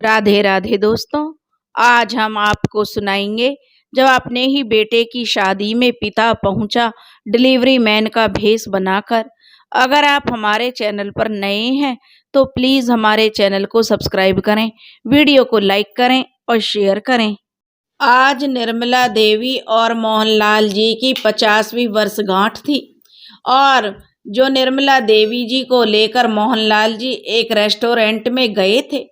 राधे राधे दोस्तों। आज हम आपको सुनाएंगे जब अपने ही बेटे की शादी में पिता पहुंचा डिलीवरी मैन का भेष बनाकर। अगर आप हमारे चैनल पर नए हैं तो प्लीज हमारे चैनल को सब्सक्राइब करें, वीडियो को लाइक करें और शेयर करें। आज निर्मला देवी और मोहनलाल जी की 50वीं वर्षगांठ थी और जो निर्मला देवी जी को लेकर मोहनलाल जी एक रेस्टोरेंट में गए थे,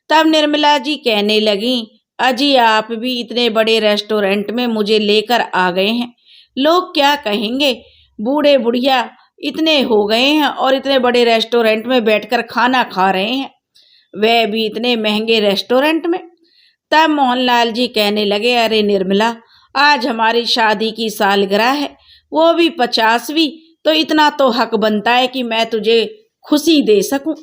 तब निर्मला जी कहने लगी, अजी आप भी इतने बड़े रेस्टोरेंट में मुझे लेकर आ गए हैं, लोग क्या कहेंगे, बूढ़े बुढ़िया इतने हो गए हैं और इतने बड़े रेस्टोरेंट में बैठकर खाना खा रहे हैं, वह भी इतने महंगे रेस्टोरेंट में। तब मोहनलाल जी कहने लगे, अरे निर्मला, आज हमारी शादी की सालगिरह है, वो भी 50वीं, तो इतना तो हक बनता है कि मैं तुझे खुशी दे सकूं।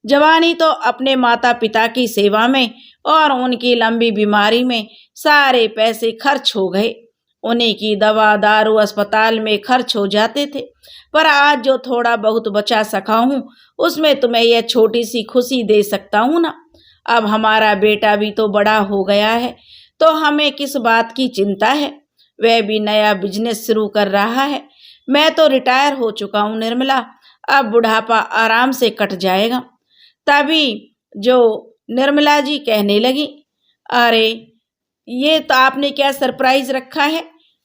जवानी तो अपने माता पिता की सेवा में और उनकी लंबी बीमारी में सारे पैसे खर्च हो गए, उन्हीं की दवा दारू अस्पताल में खर्च हो जाते थे, पर आज जो थोड़ा बहुत बचा सका हूँ उसमें तुम्हें यह छोटी सी खुशी दे सकता हूँ ना। अब हमारा बेटा भी तो बड़ा हो गया है, तो हमें किस बात की चिंता है, वह भी नया बिजनेस शुरू कर रहा है। मैं तो रिटायर हो चुका हूँ निर्मला, अब बुढ़ापा आराम से कट जाएगा। तभी जो निर्मला जी कहने लगी, अरे ये तो आपने क्या सरप्राइज रखा है।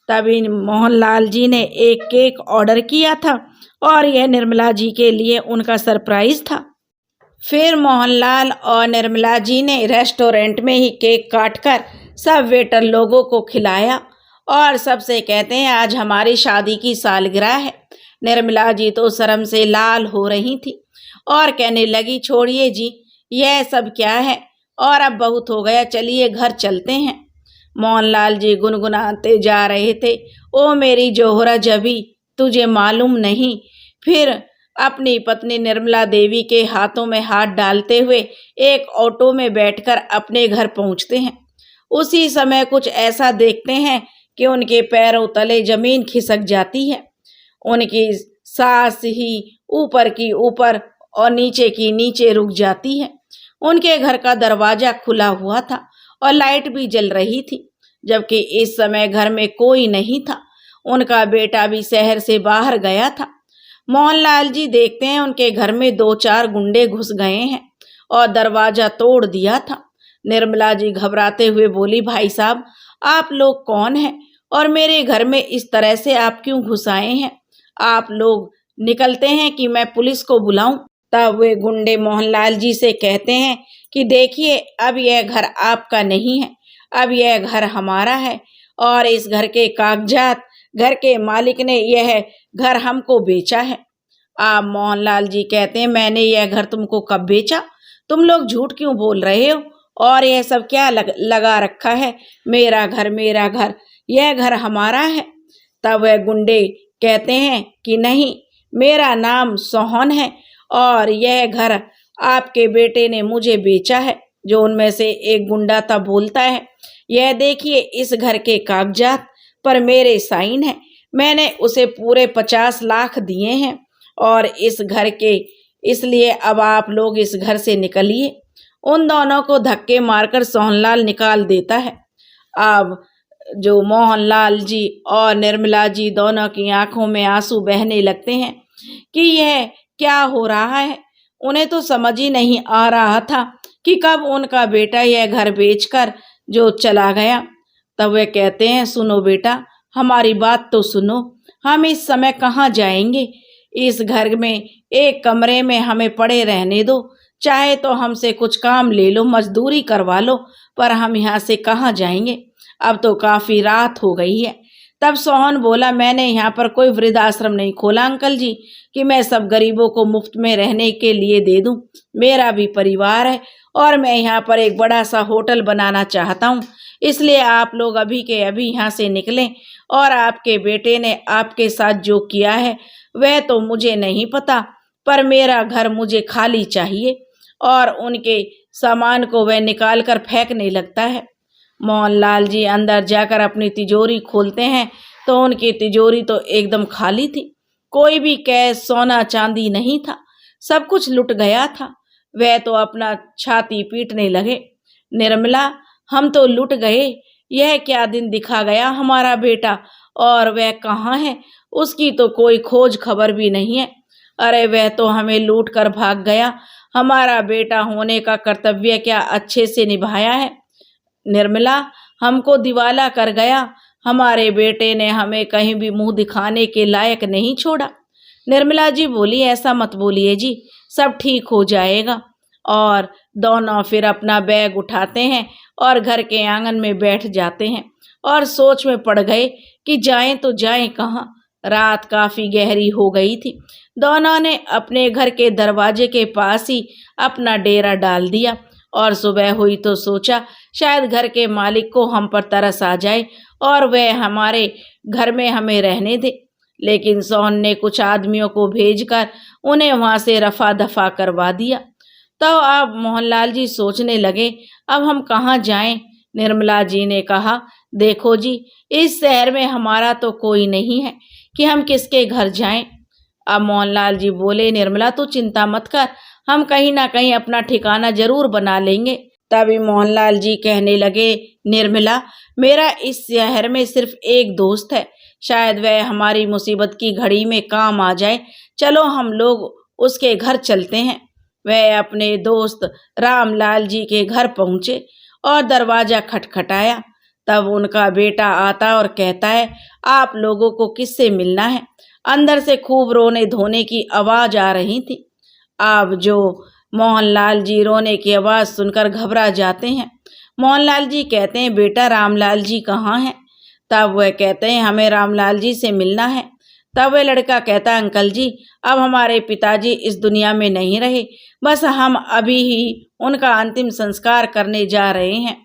तभी मोहनलाल जी ने एक केक ऑर्डर किया था और यह निर्मला जी के लिए उनका सरप्राइज था। फिर मोहनलाल और निर्मला जी ने रेस्टोरेंट में ही केक काटकर सब वेटर लोगों को खिलाया और सबसे कहते हैं, आज हमारी शादी की सालगिरह है। निर्मला जी तो शर्म से लाल हो रही थी और कहने लगी, छोड़िए जी, यह सब क्या है, और अब बहुत हो गया, चलिए घर चलते हैं। मोहनलाल जी गुनगुनाते जा रहे थे, ओ मेरी जोहरा जबी, तुझे मालूम नहीं। फिर अपनी पत्नी निर्मला देवी के हाथों में हाथ डालते हुए एक ऑटो में बैठकर अपने घर पहुंचते हैं। उसी समय कुछ ऐसा देखते हैं कि उनके पैरों तले जमीन खिसक जाती है। उनकी सांस ही ऊपर की ऊपर और नीचे की नीचे रुक जाती है। उनके घर का दरवाजा खुला हुआ था और लाइट भी जल रही थी, जबकि इस समय घर में कोई नहीं था। उनका बेटा भी शहर से बाहर गया था। मोहनलाल जी देखते हैं उनके घर में 2-4 गुंडे घुस गए हैं और दरवाजा तोड़ दिया था। निर्मला जी घबराते हुए बोली, भाई साहब, आप लोग कौन हैं और मेरे घर में इस तरह से आप क्यों घुस आए हैं? आप लोग निकलते हैं कि मैं पुलिस को बुलाऊं? तब वे गुंडे मोहनलाल जी से कहते हैं कि देखिए, अब यह घर आपका नहीं है, अब यह घर हमारा है और इस घर के कागजात, घर के मालिक ने यह घर हमको बेचा है। आप मोहनलाल जी कहते हैं, मैंने यह घर तुमको कब बेचा? तुम लोग झूठ क्यों बोल रहे हो और यह सब क्या लगा रखा है, मेरा घर मेरा घर, यह घर हमारा है। तब वह गुंडे कहते हैं कि नहीं, मेरा नाम सोहन है और यह घर आपके बेटे ने मुझे बेचा है। जो उनमें से एक गुंडा था बोलता है, यह देखिए, इस घर के कागजात पर मेरे साइन है, मैंने उसे पूरे 50 लाख दिए हैं और इस घर के, इसलिए अब आप लोग इस घर से निकलिए। उन दोनों को धक्के मारकर सोहनलाल निकाल देता है। अब जो मोहनलाल जी और निर्मला जी दोनों की आंखों में आंसू बहने लगते हैं कि यह क्या हो रहा है। उन्हें तो समझ ही नहीं आ रहा था कि कब उनका बेटा यह घर बेचकर जो चला गया। तब वे कहते हैं, सुनो बेटा, हमारी बात तो सुनो, हम इस समय कहाँ जाएंगे? इस घर में एक कमरे में हमें पड़े रहने दो, चाहे तो हमसे कुछ काम ले लो, मजदूरी करवा लो, पर हम यहाँ से कहाँ जाएंगे? अब तो काफी रात हो गई है। तब सोहन बोला, मैंने यहाँ पर कोई वृद्धाश्रम नहीं खोला अंकल जी कि मैं सब गरीबों को मुफ्त में रहने के लिए दे दूं। मेरा भी परिवार है और मैं यहाँ पर एक बड़ा सा होटल बनाना चाहता हूँ, इसलिए आप लोग अभी के अभी यहाँ से निकलें। और आपके बेटे ने आपके साथ जो किया है वह तो मुझे नहीं पता, पर मेरा घर मुझे खाली चाहिए। और उनके सामान को वह निकाल कर फेंकने लगता है। मोहनलाल जी अंदर जाकर अपनी तिजोरी खोलते हैं तो उनकी तिजोरी तो एकदम खाली थी, कोई भी कैश, सोना चांदी नहीं था, सब कुछ लुट गया था। वह तो अपना छाती पीटने लगे। निर्मला, हम तो लुट गए। यह क्या दिन दिखा गया हमारा बेटा, और वह कहाँ है? उसकी तो कोई खोज खबर भी नहीं है। अरे वह तो हमें लूट कर भाग गया। हमारा बेटा होने का कर्तव्य क्या अच्छे से निभाया है? निर्मला, हमको दिवाला कर गया। हमारे बेटे ने हमें कहीं भी मुंह दिखाने के लायक नहीं छोड़ा। निर्मला जी बोली, ऐसा मत बोलिए जी, सब ठीक हो जाएगा। और दोनों फिर अपना बैग उठाते हैं और घर के आंगन में बैठ जाते हैं और सोच में पड़ गए कि जाएं तो जाएं कहाँ। रात काफी गहरी हो गई थी। दोनों ने अपने घर के दरवाजे के पास ही अपना डेरा डाल दिया और सुबह हुई तो सोचा शायद घर के मालिक को हम पर तरस आ जाए और वह हमारे घर में हमें रहने दे। लेकिन सोहन ने कुछ आदमियों को भेजकर उन्हें वहां से रफा दफा करवा दिया। तो अब मोहनलाल जी सोचने लगे, अब हम कहाँ जाएं? निर्मला जी ने कहा, देखो जी, इस शहर में हमारा तो कोई नहीं है कि हम किसके घर जाएं। अब मोहनलाल जी बोले, निर्मला तू चिंता मत कर, हम कहीं ना कहीं अपना ठिकाना जरूर बना लेंगे। तभी मोहनलाल जी कहने लगे, निर्मला, मेरा इस शहर में सिर्फ एक दोस्त है, शायद वह हमारी मुसीबत की घड़ी में काम आ जाए। चलो हम लोग उसके घर चलते हैं। वह अपने दोस्त रामलाल जी के घर पहुंचे और दरवाजा खटखटाया। तब उनका बेटा आता और कहता है, आप लोगों को किससे मिलना है? अंदर से खूब रोने धोने की आवाज आ रही थी। अब जो मोहनलाल जी रोने की आवाज सुनकर घबरा जाते हैं। मोहनलाल जी कहते हैं, बेटा रामलाल जी कहाँ हैं? तब वह कहते हैं, हमें रामलाल जी से मिलना है। तब वह लड़का कहता है, अंकल जी, अब हमारे पिताजी इस दुनिया में नहीं रहे, बस हम अभी ही उनका अंतिम संस्कार करने जा रहे हैं।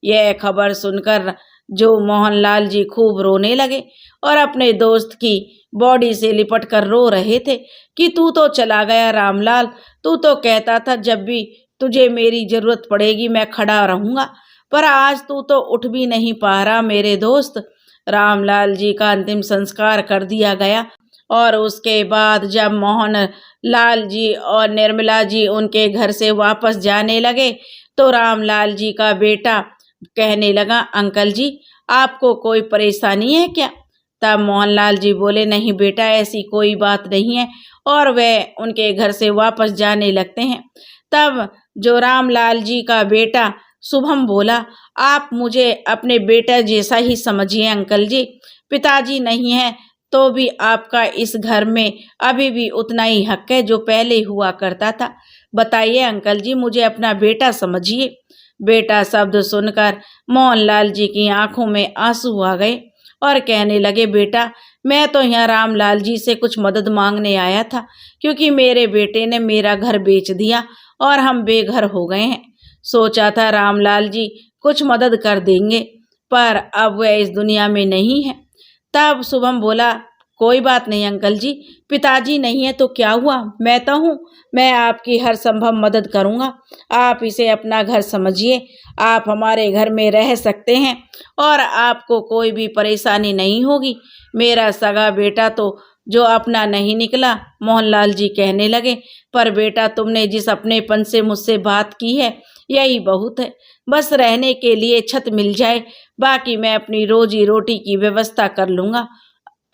यह खबर सुनकर जो मोहनलाल जी खूब रोने लगे और अपने दोस्त की बॉडी से लिपट कर रो रहे थे कि तू तो चला गया रामलाल, तू तो कहता था जब भी तुझे मेरी जरूरत पड़ेगी मैं खड़ा रहूंगा, पर आज तू तो उठ भी नहीं पा रहा मेरे दोस्त। रामलाल जी का अंतिम संस्कार कर दिया गया और उसके बाद जब मोहन लाल जी और निर्मला जी उनके घर से वापस जाने लगे तो रामलाल जी का बेटा कहने लगा, अंकल जी, आपको कोई परेशानी है क्या? तब मोहनलाल जी बोले, नहीं बेटा, ऐसी कोई बात नहीं है, और वे उनके घर से वापस जाने लगते हैं। तब जो रामलाल जी का बेटा शुभम बोला, आप मुझे अपने बेटा जैसा ही समझिए अंकल जी, पिताजी नहीं है तो भी आपका इस घर में अभी भी उतना ही हक है जो पहले हुआ करता था। बताइए अंकल जी, मुझे अपना बेटा समझिए। बेटा शब्द सुनकर मोहनलाल जी की आंखों में आंसू आ गए और कहने लगे, बेटा, मैं तो यहाँ रामलाल जी से कुछ मदद मांगने आया था, क्योंकि मेरे बेटे ने मेरा घर बेच दिया और हम बेघर हो गए हैं। सोचा था रामलाल जी कुछ मदद कर देंगे, पर अब वह इस दुनिया में नहीं है। तब शुभम बोला, कोई बात नहीं अंकल जी, पिताजी नहीं है तो क्या हुआ, मैं तो हूँ, मैं आपकी हर संभव मदद करूँगा। आप इसे अपना घर समझिए, आप हमारे घर में रह सकते हैं और आपको कोई भी परेशानी नहीं होगी। मेरा सगा बेटा तो जो अपना नहीं निकला। मोहनलाल जी कहने लगे, पर बेटा, तुमने जिस अपनेपन से मुझसे बात की है यही बहुत है। बस रहने के लिए छत मिल जाए, बाकी मैं अपनी रोजी रोटी की व्यवस्था कर लूँगा।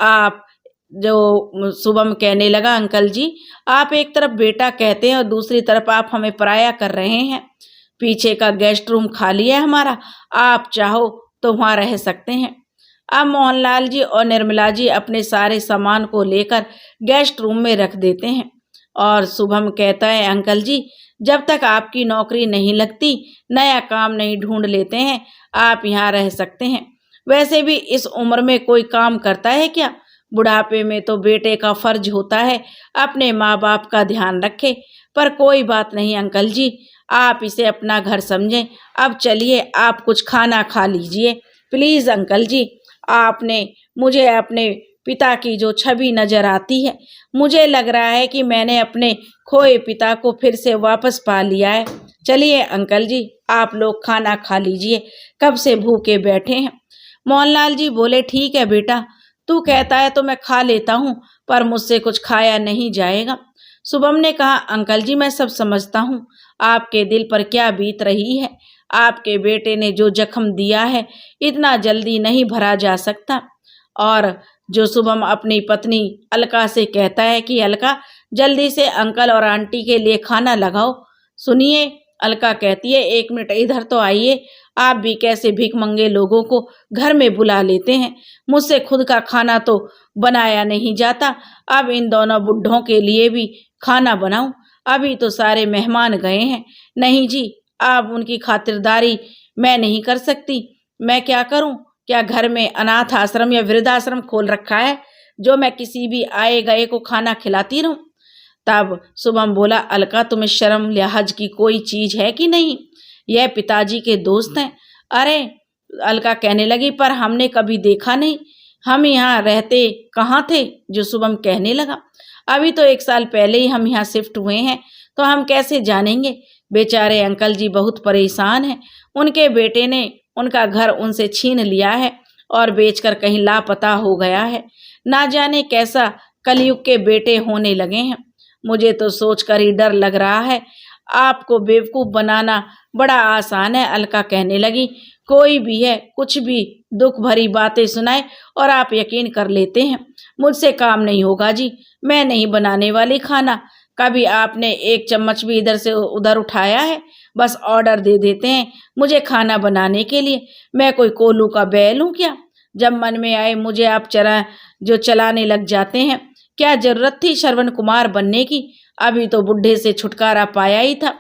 आप जो शुभम कहने लगा, अंकल जी, आप एक तरफ बेटा कहते हैं और दूसरी तरफ आप हमें पराया कर रहे हैं। पीछे का गेस्ट रूम खाली है हमारा, आप चाहो तो वहाँ रह सकते हैं। अब मोहनलाल जी और निर्मला जी अपने सारे सामान को लेकर गेस्ट रूम में रख देते हैं और शुभम कहता है, अंकल जी, जब तक आपकी नौकरी नहीं लगती, नया काम नहीं ढूंढ लेते हैं, आप यहाँ रह सकते हैं। वैसे भी इस उम्र में कोई काम करता है क्या? बुढ़ापे में तो बेटे का फर्ज होता है अपने माँ बाप का ध्यान रखे। पर कोई बात नहीं अंकल जी, आप इसे अपना घर समझें। अब चलिए, आप कुछ खाना खा लीजिए प्लीज़। अंकल जी, आपने मुझे अपने पिता की जो छवि नजर आती है, मुझे लग रहा है कि मैंने अपने खोए पिता को फिर से वापस पा लिया है। चलिए अंकल जी, आप लोग खाना खा लीजिए, कब से भूखे बैठे हैं। मोहनलाल जी बोले, ठीक है बेटा, तू कहता है तो मैं खा लेता हूँ, पर मुझसे कुछ खाया नहीं जाएगा। शुभम ने कहा, अंकल जी, मैं सब समझता हूँ आपके दिल पर क्या बीत रही है। आपके बेटे ने जो जख्म दिया है इतना जल्दी नहीं भरा जा सकता। और जो शुभम अपनी पत्नी अलका से कहता है कि अलका जल्दी से अंकल और आंटी के लिए खाना लगाओ। सुनिए, अलका कहती है, 1 मिनट इधर तो आइए। आप भी कैसे भीख मंगे लोगों को घर में बुला लेते हैं। मुझसे खुद का खाना तो बनाया नहीं जाता, अब इन दोनों बुड्ढों के लिए भी खाना बनाऊं। अभी तो सारे मेहमान गए हैं। नहीं जी, आप उनकी खातिरदारी मैं नहीं कर सकती। मैं क्या करूं? क्या घर में अनाथ आश्रम या वृद्धाश्रम खोल रखा है जो मैं किसी भी आए गए को खाना खिलाती रहूं? तब शुभम बोला, अलका तुम्हें शर्म लिहाज की कोई चीज है कि नहीं? यह पिताजी के दोस्त हैं। अरे, अलका कहने लगी, पर हमने कभी देखा नहीं, हम यहाँ रहते कहाँ थे? जो शुभम कहने लगा, अभी तो 1 साल पहले ही हम यहाँ शिफ्ट हुए हैं, तो हम कैसे जानेंगे? बेचारे अंकल जी बहुत परेशान हैं। उनके बेटे ने उनका घर उनसे छीन लिया है और बेचकर कहीं लापता हो गया है। ना जाने कैसा कलयुग के बेटे होने लगे हैं। मुझे तो सोचकर ही डर लग रहा है। आपको बेवकूफ़ बनाना बड़ा आसान है, अलका कहने लगी। कोई भी है, कुछ भी दुख भरी बातें सुनाए और आप यकीन कर लेते हैं। मुझसे काम नहीं होगा जी, मैं नहीं बनाने वाली खाना। कभी आपने 1 चम्मच भी इधर से उधर उठाया है? बस ऑर्डर दे देते हैं मुझे खाना बनाने के लिए। मैं कोई कोल्हू का बैल हूँ क्या? जब मन में आए मुझे आप चलाने लग जाते हैं। क्या जरूरत थी श्रवण कुमार बनने की? अभी तो बुढ़े से छुटकारा पाया ही था।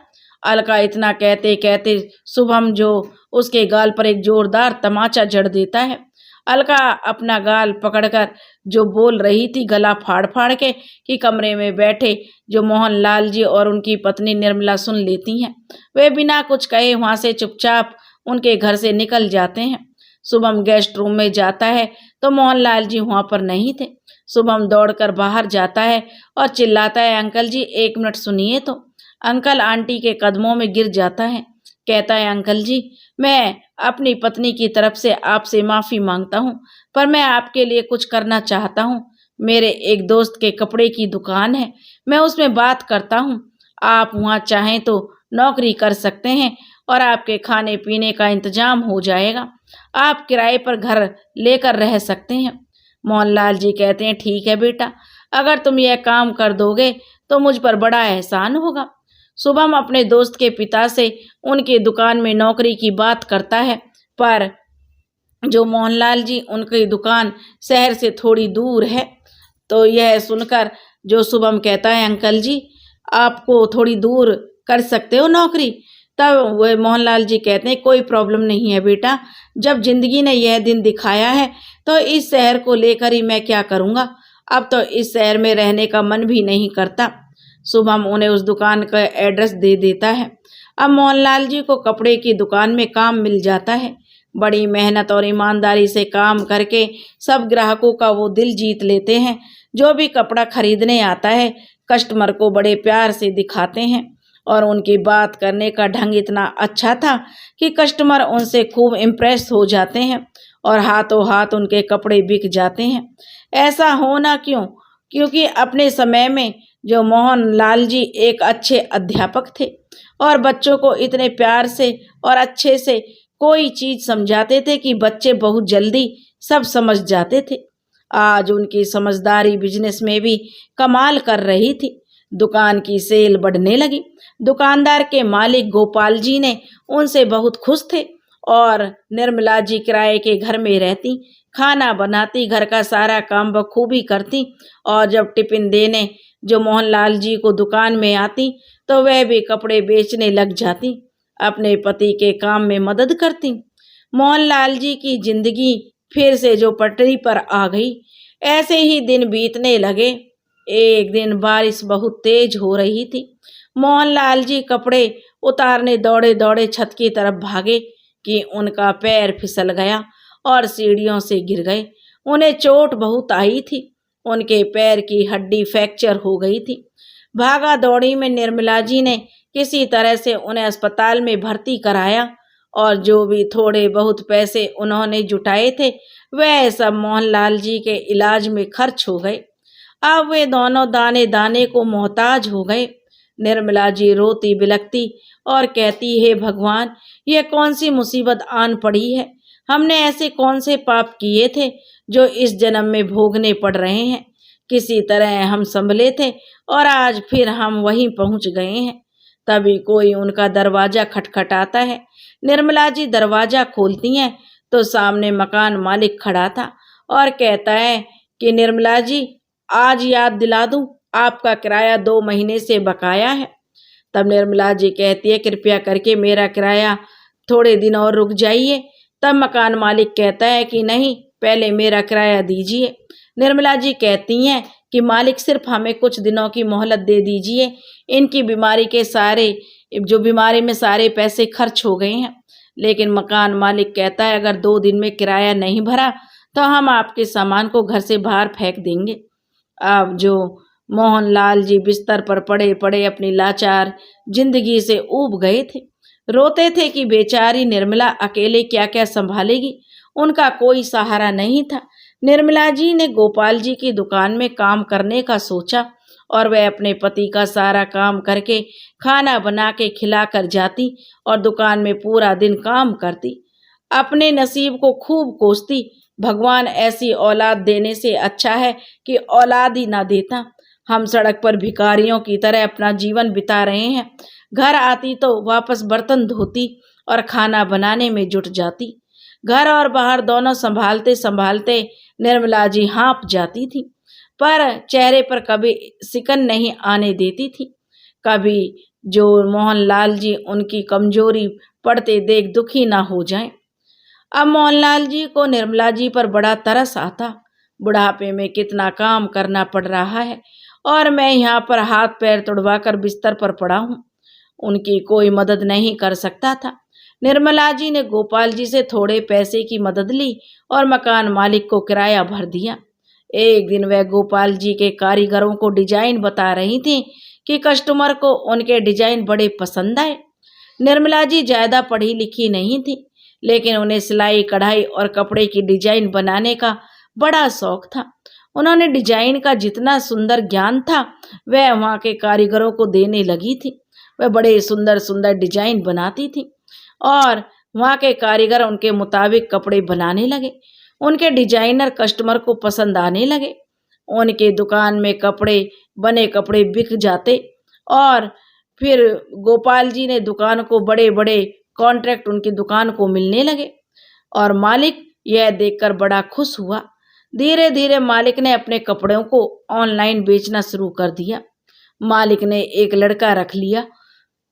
अलका इतना कहते कहते शुभम जो उसके गाल पर एक जोरदार तमाचा जड़ देता है। अलका अपना गाल पकड़कर जो बोल रही थी गला फाड़ फाड़ के कि कमरे में बैठे जो मोहनलाल जी और उनकी पत्नी निर्मला सुन लेती हैं। वे बिना कुछ कहे वहां से चुपचाप उनके घर से निकल जाते हैं। शुभम गेस्ट रूम में जाता है तो मोहनलाल जी वहां पर नहीं थे। शुभम दौड़कर बाहर जाता है और चिल्लाता है, अंकल जी 1 मिनट सुनिए तो। अंकल आंटी के कदमों में गिर जाता है, कहता है, अंकल जी मैं अपनी पत्नी की तरफ से आपसे माफ़ी मांगता हूँ, पर मैं आपके लिए कुछ करना चाहता हूँ। मेरे एक दोस्त के कपड़े की दुकान है, मैं उसमें बात करता हूँ। आप वहाँ चाहें तो नौकरी कर सकते हैं और आपके खाने पीने का इंतजाम हो जाएगा। आप किराए पर घर लेकर रह सकते हैं। मोहनलाल जी कहते हैं, ठीक है बेटा, अगर तुम यह काम कर दोगे तो मुझ पर बड़ा एहसान होगा। शुभम अपने दोस्त के पिता से उनकी दुकान में नौकरी की बात करता है, पर जो मोहनलाल जी उनकी दुकान शहर से थोड़ी दूर है। तो यह सुनकर जो शुभम कहता है, अंकल जी आपको थोड़ी दूर कर सकते हो नौकरी। तब वह मोहनलाल जी कहते हैं, कोई प्रॉब्लम नहीं है बेटा, जब जिंदगी ने यह दिन दिखाया है तो इस शहर को लेकर ही मैं क्या करूँगा। अब तो इस शहर में रहने का मन भी नहीं करता। शुभम उन्हें उस दुकान का एड्रेस दे देता है। अब मोहनलाल जी को कपड़े की दुकान में काम मिल जाता है। बड़ी मेहनत और ईमानदारी से काम करके सब ग्राहकों का वो दिल जीत लेते हैं। जो भी कपड़ा खरीदने आता है कस्टमर को बड़े प्यार से दिखाते हैं और उनकी बात करने का ढंग इतना अच्छा था कि कस्टमर उनसे खूब इम्प्रेस हो जाते हैं और हाथों हाथ उनके कपड़े बिक जाते हैं। ऐसा होना क्यों? क्योंकि अपने समय में जो मोहनलाल जी एक अच्छे अध्यापक थे और बच्चों को इतने प्यार से और अच्छे से कोई चीज़ समझाते थे कि बच्चे बहुत जल्दी सब समझ जाते थे। आज उनकी समझदारी बिजनेस में भी कमाल कर रही थी। दुकान की सेल बढ़ने लगी। दुकानदार के मालिक गोपाल जी ने उनसे बहुत खुश थे और निर्मला जी किराए के घर में रहती, खाना बनाती, घर का सारा काम बखूबी करती और जब टिफिन देने जो मोहनलाल जी को दुकान में आती तो वह भी कपड़े बेचने लग जाती, अपने पति के काम में मदद करती। मोहनलाल जी की जिंदगी फिर से जो पटरी पर आ गई। ऐसे ही दिन बीतने लगे। एक दिन बारिश बहुत तेज हो रही थी। मोहनलाल जी कपड़े उतारने दौड़े दौड़े छत की तरफ भागे कि उनका पैर फिसल गया और सीढ़ियों से गिर गए। उन्हें चोट बहुत आई थी। उनके पैर की हड्डी फ्रैक्चर हो गई थी। भागा दौड़ी में निर्मला जी ने किसी तरह से उन्हें अस्पताल में भर्ती कराया और जो भी थोड़े बहुत पैसे उन्होंने जुटाए थे वह सब मोहनलाल जी के इलाज में खर्च हो गए। अब वे दोनों दाने दाने को मोहताज हो गए। निर्मला जी रोती बिलखती और कहती, हे भगवान, यह कौन सी मुसीबत आन पड़ी है। हमने ऐसे कौन से पाप किए थे जो इस जन्म में भोगने पड़ रहे हैं। किसी तरह हम संभले थे और आज फिर हम वहीं पहुंच गए हैं। तभी कोई उनका दरवाजा खटखटाता है। निर्मला जी दरवाजा खोलती हैं तो सामने मकान मालिक खड़ा था और कहता है कि निर्मला जी, आज याद दिला दूं, आपका किराया 2 महीने से बकाया है। तब निर्मला जी कहती है, कृपया करके मेरा किराया थोड़े दिन और रुक जाइए। तब मकान मालिक कहता है कि नहीं, पहले मेरा किराया दीजिए। निर्मला जी कहती हैं कि मालिक, सिर्फ हमें कुछ दिनों की मोहलत दे दीजिए। इनकी बीमारी में सारे पैसे खर्च हो गए हैं। लेकिन मकान मालिक कहता है, अगर 2 दिन में किराया नहीं भरा तो हम आपके सामान को घर से बाहर फेंक देंगे। अब जो मोहनलाल जी बिस्तर पर पड़े पड़े अपनी लाचार जिंदगी से ऊब गए थे। रोते थे कि बेचारी निर्मला अकेले क्या क्या संभालेगी। उनका कोई सहारा नहीं था। निर्मला जी ने गोपाल जी की दुकान में काम करने का सोचा और वह अपने पति का सारा काम करके खाना बना के खिला कर जाती और दुकान में पूरा दिन काम करती। अपने नसीब को खूब कोसती, भगवान ऐसी औलाद देने से अच्छा है कि औलाद ही ना देता। हम सड़क पर भिखारियों की तरह अपना जीवन बिता रहे हैं। घर आती तो वापस बर्तन धोती और खाना बनाने में जुट जाती। घर और बाहर दोनों संभालते संभालते निर्मला जी हाँफ जाती थी, पर चेहरे पर कभी सिकन नहीं आने देती थी। कभी जो मोहनलाल जी उनकी कमजोरी पड़ते देख दुखी ना हो जाएं। अब मोहनलाल जी को निर्मला जी पर बड़ा तरस आता। बुढ़ापे में कितना काम करना पड़ रहा है और मैं यहाँ पर हाथ पैर तुड़वाकर बिस्तर पर पड़ा हूँ। उनकी कोई मदद नहीं कर सकता था। निर्मला जी ने गोपाल जी से थोड़े पैसे की मदद ली और मकान मालिक को किराया भर दिया। एक दिन वह गोपाल जी के कारीगरों को डिजाइन बता रही थी कि कस्टमर को उनके डिजाइन बड़े पसंद आए। निर्मला जी ज़्यादा पढ़ी लिखी नहीं थी, लेकिन उन्हें सिलाई कढ़ाई और कपड़े की डिजाइन बनाने का बड़ा शौक था। उन्होंने डिजाइन का जितना सुंदर ज्ञान था वह वहाँ के कारीगरों को देने लगी थी। वह बड़े सुंदर सुंदर डिजाइन बनाती थी और वहाँ के कारीगर उनके मुताबिक कपड़े बनाने लगे। उनके डिजाइनर कस्टमर को पसंद आने लगे। उनके दुकान में बने कपड़े बिक जाते और फिर गोपाल जी ने दुकान को बड़े बड़े कॉन्ट्रैक्ट उनकी दुकान को मिलने लगे और मालिक यह देखकर बड़ा खुश हुआ। धीरे धीरे मालिक ने अपने कपड़ों को ऑनलाइन बेचना शुरू कर दिया। मालिक ने एक लड़का रख लिया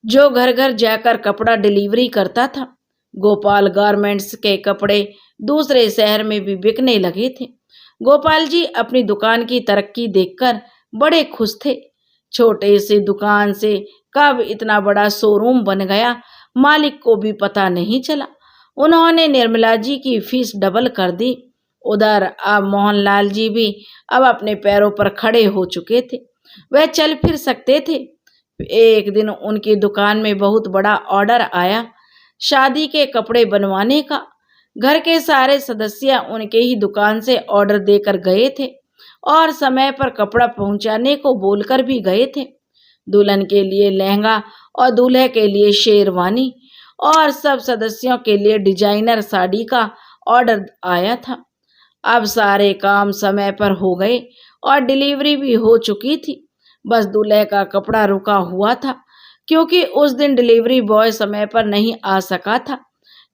जो घर घर जाकर कपड़ा डिलीवरी करता था। गोपाल गारमेंट्स के कपड़े दूसरे शहर में भी बिकने लगे थे। गोपाल जी अपनी दुकान की तरक्की देखकर बड़े खुश थे। छोटे से दुकान से कब इतना बड़ा शोरूम बन गया, मालिक को भी पता नहीं चला। उन्होंने निर्मला जी की फीस डबल कर दी। उधर अब मोहनलाल जी भी अब अपने पैरों पर खड़े हो चुके थे। वह चल फिर सकते थे। एक दिन उनकी दुकान में बहुत बड़ा ऑर्डर आया, शादी के कपड़े बनवाने का। घर के सारे सदस्य उनके ही दुकान से ऑर्डर देकर गए थे और समय पर कपड़ा पहुंचाने को बोलकर भी गए थे। दुल्हन के लिए लहंगा और दूल्हे के लिए शेरवानी और सब सदस्यों के लिए डिजाइनर साड़ी का ऑर्डर आया था। अब सारे काम समय पर हो गए और डिलीवरी भी हो चुकी थी। बस दूल्हे का कपड़ा रुका हुआ था क्योंकि उस दिन डिलीवरी बॉय समय पर नहीं आ सका था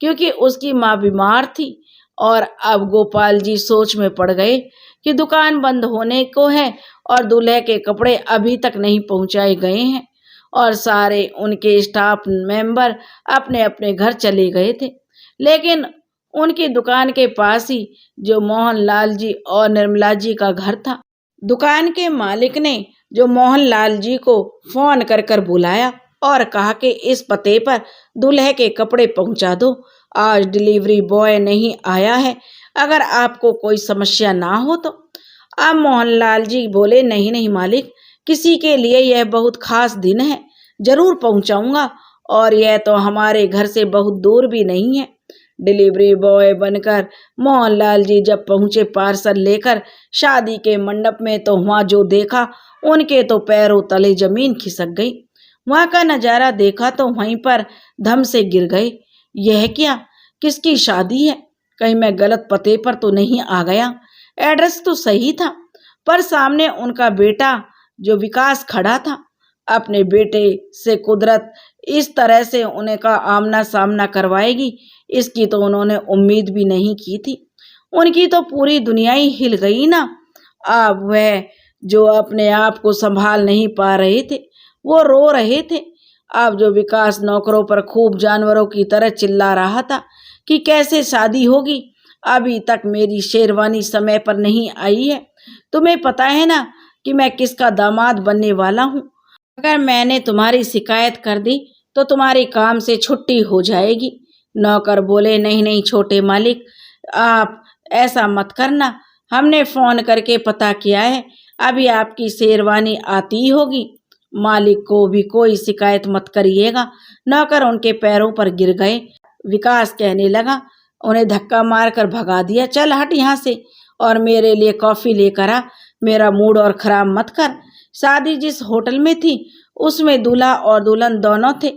क्योंकि उसकी माँ बीमार थी। और अब गोपाल जी सोच में पड़ गए कि दुकान बंद होने को है और दूल्हे के कपड़े अभी तक नहीं पहुंचाए गए हैं और सारे उनके स्टाफ मेंबर अपने अपने घर चले गए थे। लेकिन उनकी दुकान के पास ही जो मोहनलाल जी और निर्मला जी का घर था, दुकान के मालिक ने जो मोहनलाल जी को फोन कर कर बुलाया और कहा कि इस पते पर दूल्हे के कपड़े पहुंचा दो। आज डिलीवरी बॉय नहीं आया है, अगर आपको कोई समस्या ना हो तो। अब मोहनलाल जी बोले, नहीं नहीं मालिक, किसी के लिए यह बहुत खास दिन है, जरूर पहुंचाऊंगा और यह तो हमारे घर से बहुत दूर भी नहीं है। डिलीवरी बॉय बनकर मोहनलाल जी जब पहुंचे पार्सल लेकर शादी के मंडप में तो वहाँ जो देखा उनके तो पैरों तले जमीन खिसक गई। वहां का नजारा देखा तो वहीं पर धम से गिर गए। यह क्या, किसकी शादी है? कहीं मैं गलत पते पर तो नहीं आ गया? एड्रेस तो सही था, पर सामने उनका बेटा जो विकास खड़ा था। अपने बेटे से कुदरत इस तरह से उन्हें का आमना सामना करवाएगी, इसकी तो उन्होंने उम्मीद भी नहीं की थी। उनकी तो पूरी दुनिया ही हिल गई ना। अब वह जो अपने आप को संभाल नहीं पा रहे थे, वो रो रहे थे। अब जो विकास नौकरों पर खूब जानवरों की तरह चिल्ला रहा था कि कैसे शादी होगी, अभी तक मेरी शेरवानी समय पर नहीं आई है। तुम्हें पता है ना कि मैं किसका दामाद बनने वाला हूँ। अगर मैंने तुम्हारी शिकायत कर दी तो तुम्हारी काम से छुट्टी हो जाएगी। नौकर बोले, नहीं नहीं छोटे मालिक, आप ऐसा मत करना। हमने फोन करके पता किया है, अभी आपकी शेरवानी आती होगी। मालिक को भी कोई शिकायत मत करिएगा। नौकर उनके पैरों पर गिर गए। विकास कहने लगा, उन्हें धक्का मारकर भगा दिया, चल हट यहाँ से और मेरे लिए कॉफी लेकर आ। मेरा मूड और खराब मत कर। शादी जिस होटल में थी उसमें दूल्हा और दुल्हन दोनों थे।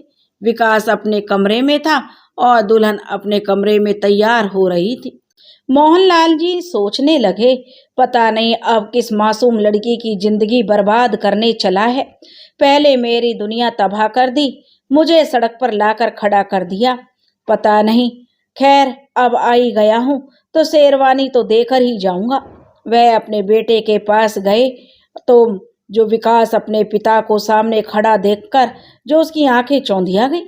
विकास अपने कमरे में था और दुल्हन अपने कमरे में तैयार हो रही थी। मोहनलाल जी सोचने लगे, पता नहीं अब किस मासूम लड़की की जिंदगी बर्बाद करने चला है। पहले मेरी दुनिया तबाह कर दी, मुझे सड़क पर लाकर खड़ा कर दिया। पता नहीं, खैर अब आई गया हूँ तो शेरवानी तो देकर ही जाऊंगा। वह अपने बेटे के पास गए तो जो विकास अपने पिता को सामने खड़ा देखकर जो उसकी आंखें चौंधिया गई,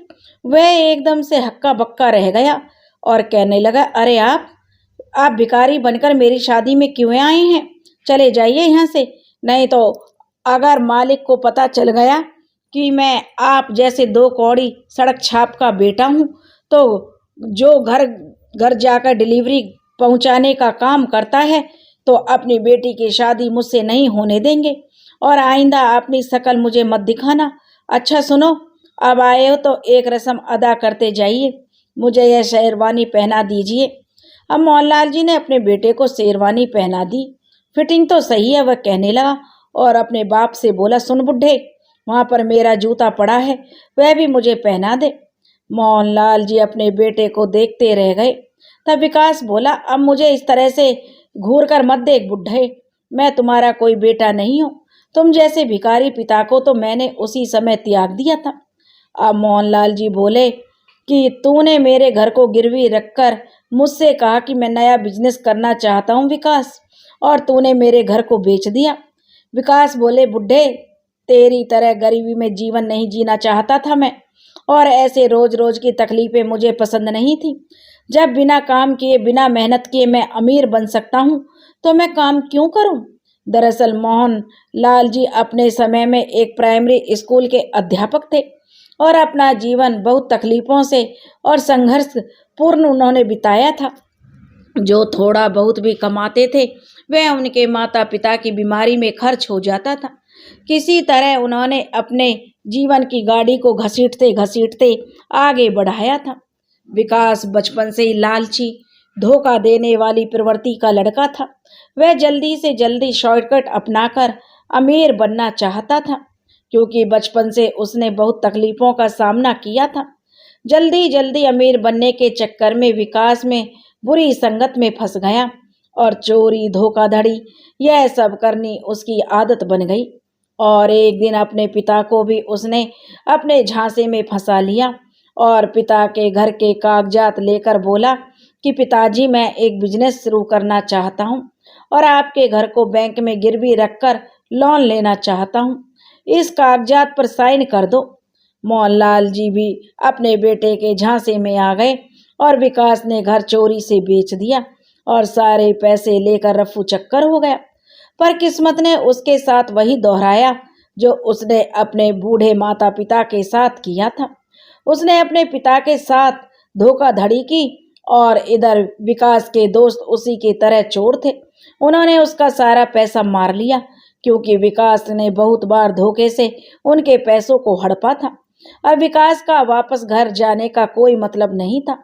वह एकदम से हक्का बक्का रह गया और कहने लगा, अरे आप भिखारी बनकर मेरी शादी में क्यों आए हैं? चले जाइए यहाँ से, नहीं तो अगर मालिक को पता चल गया कि मैं आप जैसे दो कौड़ी सड़क छाप का बेटा हूँ तो जो घर घर जाकर डिलीवरी पहुँचाने का काम करता है, तो अपनी बेटी की शादी मुझसे नहीं होने देंगे। और आइंदा अपनी शकल मुझे मत दिखाना। अच्छा सुनो, अब आए हो तो एक रस्म अदा करते जाइए, मुझे यह शेरवानी पहना दीजिए। अब मोहनलाल जी ने अपने बेटे को शेरवानी पहना दी। फिटिंग तो सही है, वह कहने लगा और अपने बाप से बोला, सुन बुढ़े, वहाँ पर मेरा जूता पड़ा है, वह भी मुझे पहना दे। मोहनलाल जी अपने बेटे को देखते रह गए। तब विकास बोला, अब मुझे इस तरह से घूर कर मत देख बुढ़े, मैं तुम्हारा कोई बेटा नहीं हूँ। तुम जैसे भिखारी पिता को तो मैंने उसी समय त्याग दिया था। अब मोहनलाल जी बोले कि तूने मेरे घर को गिरवी रखकर मुझसे कहा कि मैं नया बिजनेस करना चाहता हूँ विकास, और तूने मेरे घर को बेच दिया। विकास बोले, बुढ़े, तेरी तरह गरीबी में जीवन नहीं जीना चाहता था मैं, और ऐसे रोज रोज की तकलीफें मुझे पसंद नहीं थी। जब बिना काम किए बिना मेहनत किए मैं अमीर बन सकता हूँ तो मैं काम क्यों करूँ? दरअसल मोहन लाल जी अपने समय में एक प्राइमरी स्कूल के अध्यापक थे और अपना जीवन बहुत तकलीफों से और संघर्ष पूर्ण उन्होंने बिताया था। जो थोड़ा बहुत भी कमाते थे वह उनके माता पिता की बीमारी में खर्च हो जाता था। किसी तरह उन्होंने अपने जीवन की गाड़ी को घसीटते घसीटते आगे बढ़ाया था। विकास बचपन से ही लालची, धोखा देने वाली प्रवृत्ति का लड़का था। वह जल्दी से जल्दी शॉर्टकट अपनाकर अमीर बनना चाहता था, क्योंकि बचपन से उसने बहुत तकलीफों का सामना किया था। जल्दी जल्दी अमीर बनने के चक्कर में विकास में बुरी संगत में फंस गया और चोरी, धोखाधड़ी यह सब करनी उसकी आदत बन गई। और एक दिन अपने पिता को भी उसने अपने झांसे में फंसा लिया और पिता के घर के कागजात लेकर बोला कि पिताजी, मैं एक बिजनेस शुरू करना चाहता हूँ और आपके घर को बैंक में गिरवी रखकर लोन लेना चाहता हूँ, इस कागजात पर साइन कर दो। मोहनलाल जी भी अपने बेटे के झांसे में आ गए और विकास ने घर चोरी से बेच दिया और सारे पैसे लेकर रफू चक्कर हो गया। पर किस्मत ने उसके साथ वही दोहराया जो उसने अपने बूढ़े माता पिता के साथ किया था। उसने अपने पिता के साथ धोखाधड़ी की और इधर विकास के दोस्त उसी की तरह चोर थे। उन्होंने उसका सारा पैसा मार लिया, क्योंकि विकास ने बहुत बार धोखे से उनके पैसों को हड़पा था। अब विकास का वापस घर जाने का कोई मतलब नहीं था,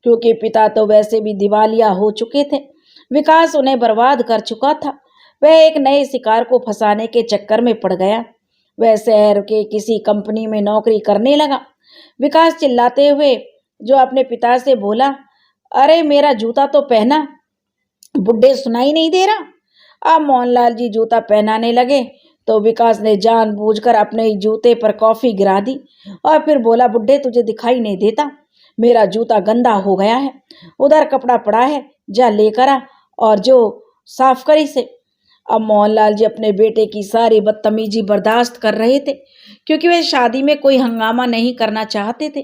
क्योंकि पिता तो वैसे भी दिवालिया हो चुके थे। विकास उन्हें बर्बाद कर चुका था। वह एक नए शिकार को फंसाने के चक्कर में पड़ गया वह शहर के किसी कंपनी में नौकरी करने लगा। विकास चिल्लाते हुए जो अपने पिता से बोला, अरे मेरा जूता तो पहना, बुड्ढे सुनाई नहीं दे रहा। अब मोहनलाल जी जूता पहनाने लगे तो विकास ने जानबूझकर अपने ही जूते पर कॉफी गिरा दी और फिर बोला, बुड्ढे तुझे दिखाई नहीं देता, मेरा जूता गंदा हो गया है, उधर कपड़ा पड़ा है, जा लेकर आ और जो साफ करी से। अब मोहनलाल जी अपने बेटे की सारी बदतमीजी बर्दाश्त कर रहे थे क्योंकि वे शादी में कोई हंगामा नहीं करना चाहते थे।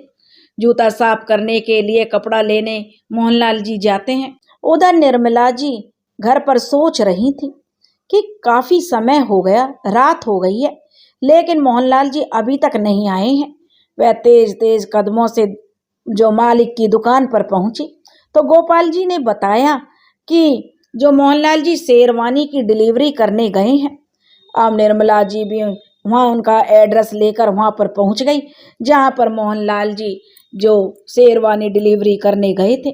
जूता साफ करने के लिए कपड़ा लेने मोहनलाल जी जाते हैं। उधर निर्मला जी घर पर सोच रही थी कि काफी समय हो गया, रात हो गई है, लेकिन मोहनलाल जी अभी तक नहीं आए हैं। वह तेज तेज कदमों से जो मालिक की दुकान पर पहुंची तो गोपाल जी ने बताया कि जो मोहनलाल जी शेरवानी की डिलीवरी करने गए हैं। अब निर्मला जी भी वहाँ उनका एड्रेस लेकर वहाँ पर पहुँच गई जहाँ पर मोहनलाल जी जो शेरवानी डिलीवरी करने गए थे,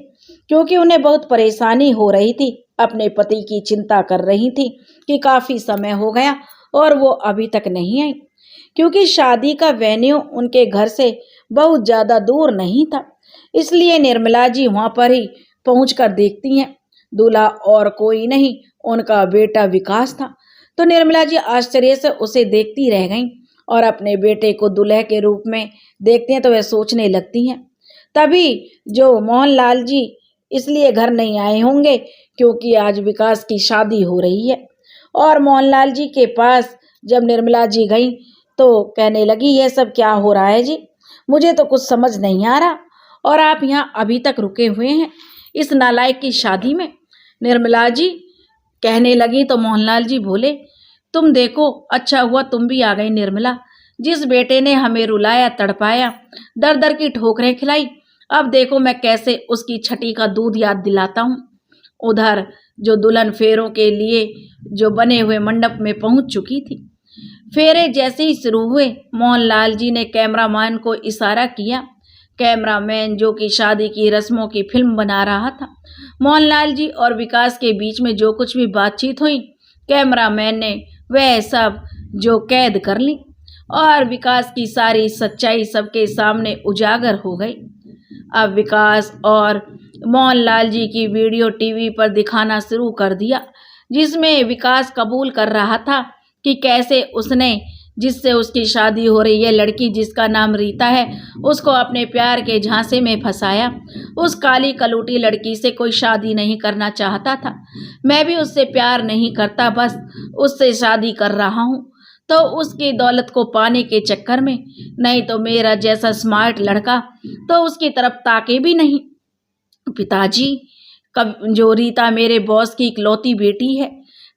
क्योंकि उन्हें बहुत परेशानी हो रही थी, अपने पति की चिंता कर रही थी कि काफ़ी समय हो गया और वो अभी तक नहीं आई, क्योंकि शादी का वेन्यू उनके घर से बहुत ज़्यादा दूर नहीं था। इसलिए निर्मला जी वहाँ पर ही पहुँचकर देखती हैं दूल्हा और कोई नहीं, उनका बेटा विकास था। तो निर्मला जी आश्चर्य से उसे देखती रह गईं और अपने बेटे को दूल्हे के रूप में देखती हैं तो वह सोचने लगती हैं, तभी जो मोहनलाल जी इसलिए घर नहीं आए होंगे क्योंकि आज विकास की शादी हो रही है। और मोहनलाल जी के पास जब निर्मला जी गई तो कहने लगी, यह सब क्या हो रहा है जी, मुझे तो कुछ समझ नहीं आ रहा और आप यहाँ अभी तक रुके हुए हैं इस नालायक की शादी में। निर्मला जी कहने लगी तो मोहनलाल जी बोले, तुम देखो, अच्छा हुआ तुम भी आ गई निर्मला। जिस बेटे ने हमें रुलाया तड़पाया, दर दर की ठोकरें खिलाई, अब देखो मैं कैसे उसकी छठी का दूध याद दिलाता हूँ। उधर जो दुल्हन फेरों के लिए जो बने हुए मंडप में पहुंच चुकी थी। फेरे जैसे ही शुरू हुए मोहनलाल जी ने कैमरामैन को इशारा किया। कैमरामैन जो कि शादी की रस्मों की फिल्म बना रहा था। मोहनलाल जी और विकास के बीच में जो कुछ भी बातचीत हुई कैमरामैन ने वह सब जो कैद कर ली और विकास की सारी सच्चाई सबके सामने उजागर हो गई। अब विकास और मोहनलाल जी की वीडियो टीवी पर दिखाना शुरू कर दिया, जिसमें विकास कबूल कर रहा था कि कैसे उसने जिससे उसकी शादी हो रही है, लड़की जिसका नाम रीता है, उसको अपने प्यार के झांसे में फंसाया। उस काली कलूटी लड़की से कोई शादी नहीं करना चाहता था। मैं भी उससे प्यार नहीं करता, बस उससे शादी कर रहा हूँ तो उसकी दौलत को पाने के चक्कर में, नहीं तो मेरा जैसा स्मार्ट लड़का तो उसकी तरफ ताके भी नहीं। पिताजी, कब जो रीता मेरे बॉस की इकलौती बेटी है,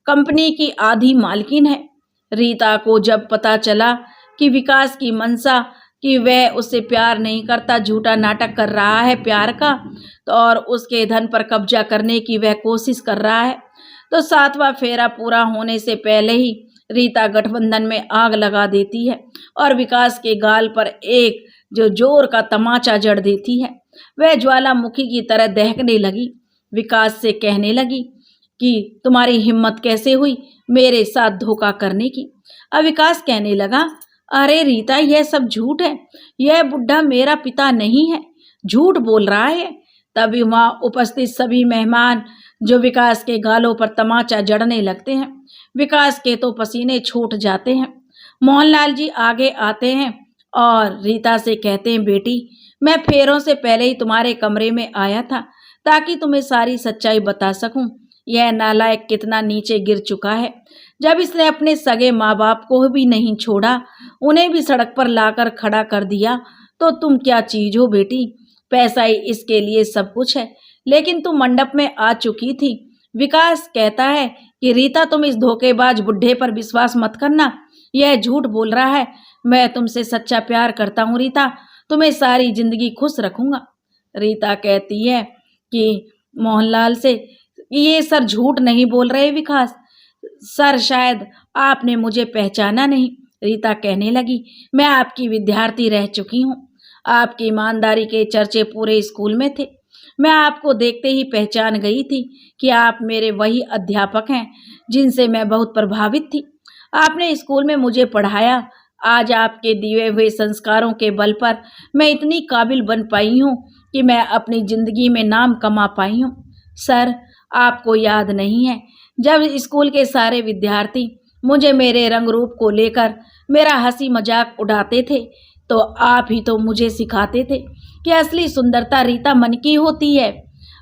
कंपनी की आधी मालकिन है। रीता को जब पता चला कि विकास की मंशा कि वह उससे प्यार नहीं करता, झूठा नाटक कर रहा है प्यार का, तो और उसके धन पर कब्जा करने की वह कोशिश कर रहा है, तो 7वां फेरा पूरा होने से पहले ही रीता गठबंधन में आग लगा देती है और विकास के गाल पर एक जो जोर का तमाचा जड़ देती है। वह ज्वालामुखी की तरह दहकने लगी। विकास से कहने लगी कि तुम्हारी हिम्मत कैसे हुई मेरे साथ धोखा करने की। अब विकास कहने लगा, अरे रीता, यह सब झूठ है, यह बुढ़ा मेरा पिता नहीं है, झूठ बोल रहा है। तभी वहां उपस्थित सभी मेहमान जो विकास के गालों पर तमाचा जड़ने लगते हैं। विकास के तो पसीने छूट जाते हैं। मोहनलाल जी आगे आते हैं और रीता से कहते हैं, बेटी, मैं फेरों से पहले ही तुम्हारे कमरे में आया था ताकि तुम्हें सारी सच्चाई बता सकूं। यह नालायक कितना नीचे गिर चुका है, जब इसने अपने सगे माँ बाप को भी नहीं छोड़ा, उन्हें भी सड़क पर लाकर खड़ा कर दिया। तो तुम क्या चीज हो बेटी, पैसा ही इसके लिए सब कुछ है, लेकिन तुम मंडप में आ चुकी थी। विकास कहता है कि रीता, तुम इस धोखेबाज बुढ़े पर विश्वास मत करना, यह झूठ बोल रहा है। मैं तुमसे सच्चा प्यार करता हूँ रीता, तुम्हें सारी जिंदगी खुश रखूंगा। रीता कहती है कि मोहनलाल से, ये सर झूठ नहीं बोल रहे विकास, सर शायद आपने मुझे पहचाना नहीं। रीता कहने लगी, मैं आपकी विद्यार्थी रह चुकी हूँ, आपकी ईमानदारी के चर्चे पूरे स्कूल में थे। मैं आपको देखते ही पहचान गई थी कि आप मेरे वही अध्यापक हैं जिनसे मैं बहुत प्रभावित थी। आपने स्कूल में मुझे पढ़ाया, आज आपके दिए हुए संस्कारों के बल पर मैं इतनी काबिल बन पाई हूँ कि मैं अपनी ज़िंदगी में नाम कमा पाई हूँ। सर, आपको याद नहीं है, जब स्कूल के सारे विद्यार्थी मुझे मेरे रंग रूप को लेकर मेरा हंसी मजाक उड़ाते थे, तो आप ही तो मुझे सिखाते थे कि असली सुंदरता रीता मन की होती है।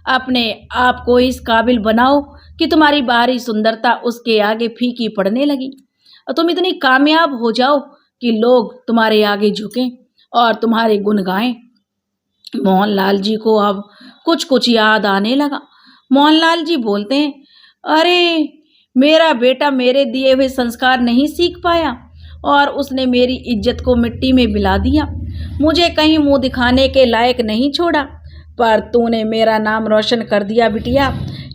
अपने आप को इस काबिल बनाओ कि तुम्हारी बाहरी सुंदरता उसके आगे फीकी पड़ने लगी और तुम इतनी कामयाब हो जाओ कि लोग तुम्हारे आगे झुकें और तुम्हारे गुण गाएं। मोहनलाल जी को अब कुछ कुछ याद आने लगा। मोहनलाल जी बोलते हैं, अरे, मेरा बेटा मेरे दिए हुए संस्कार नहीं सीख पाया और उसने मेरी इज्जत को मिट्टी में मिला दिया, मुझे कहीं मुंह दिखाने के लायक नहीं छोड़ा। पर तूने मेरा नाम रोशन कर दिया बिटिया।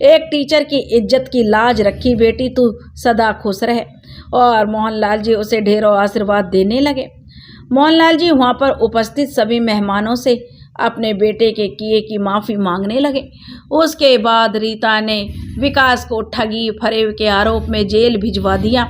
एक टीचर की इज्जत की लाज रखी बेटी, तू सदा खुश रहे। और मोहनलाल जी उसे ढेरों आशीर्वाद देने लगे। मोहनलाल जी वहाँ पर उपस्थित सभी मेहमानों से अपने बेटे के किए की माफ़ी मांगने लगे। उसके बाद रीता ने विकास को ठगी फरेब के आरोप में जेल भिजवा दिया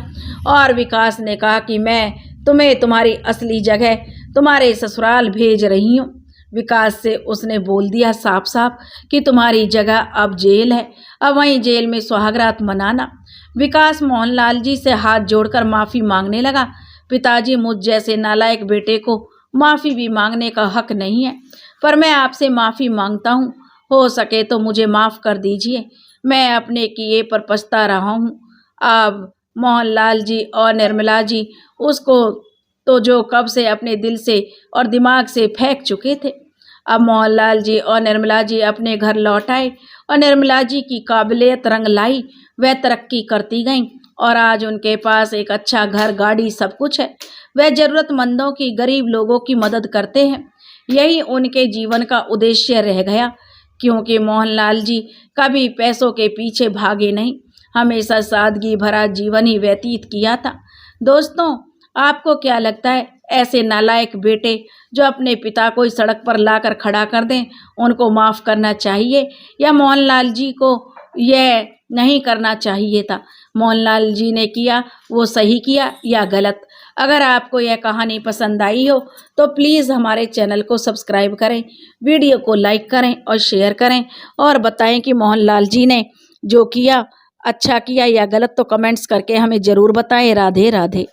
और विकास ने कहा कि मैं तुम्हें तुम्हारी असली जगह तुम्हारे ससुराल भेज रही हूँ। विकास से उसने बोल दिया साफ साफ कि तुम्हारी जगह अब जेल है, अब वहीं जेल में सुहागरात मनाना। विकास मोहनलाल जी से हाथ जोड़कर माफ़ी मांगने लगा। पिताजी, मुझ जैसे नालायक बेटे को माफ़ी भी मांगने का हक नहीं है, पर मैं आपसे माफ़ी मांगता हूँ, हो सके तो मुझे माफ़ कर दीजिए। मैं अपने किए पर पछता रहा हूँ। अब मोहनलाल जी और निर्मला जी उसको तो जो कब से अपने दिल से और दिमाग से फेंक चुके थे। अब मोहनलाल जी और निर्मला जी अपने घर लौट आए और निर्मला जी की काबिलियत रंग लाई, वह तरक्की करती गईं और आज उनके पास एक अच्छा घर, गाड़ी, सब कुछ है। वह ज़रूरतमंदों की, गरीब लोगों की मदद करते हैं। यही उनके जीवन का उद्देश्य रह गया, क्योंकि मोहनलाल जी कभी पैसों के पीछे भागे नहीं, हमेशा सादगी भरा जीवन ही व्यतीत किया था। दोस्तों, आपको क्या लगता है, ऐसे नालायक बेटे जो अपने पिता को इस सड़क पर लाकर खड़ा कर दें, उनको माफ़ करना चाहिए या मोहनलाल जी को यह नहीं करना चाहिए था? मोहनलाल जी ने किया वो सही किया या गलत? अगर आपको यह कहानी पसंद आई हो तो प्लीज़ हमारे चैनल को सब्सक्राइब करें, वीडियो को लाइक करें और शेयर करें और बताएं कि मोहनलाल जी ने जो किया अच्छा किया या गलत, तो कमेंट्स करके हमें ज़रूर बताएं। राधे राधे।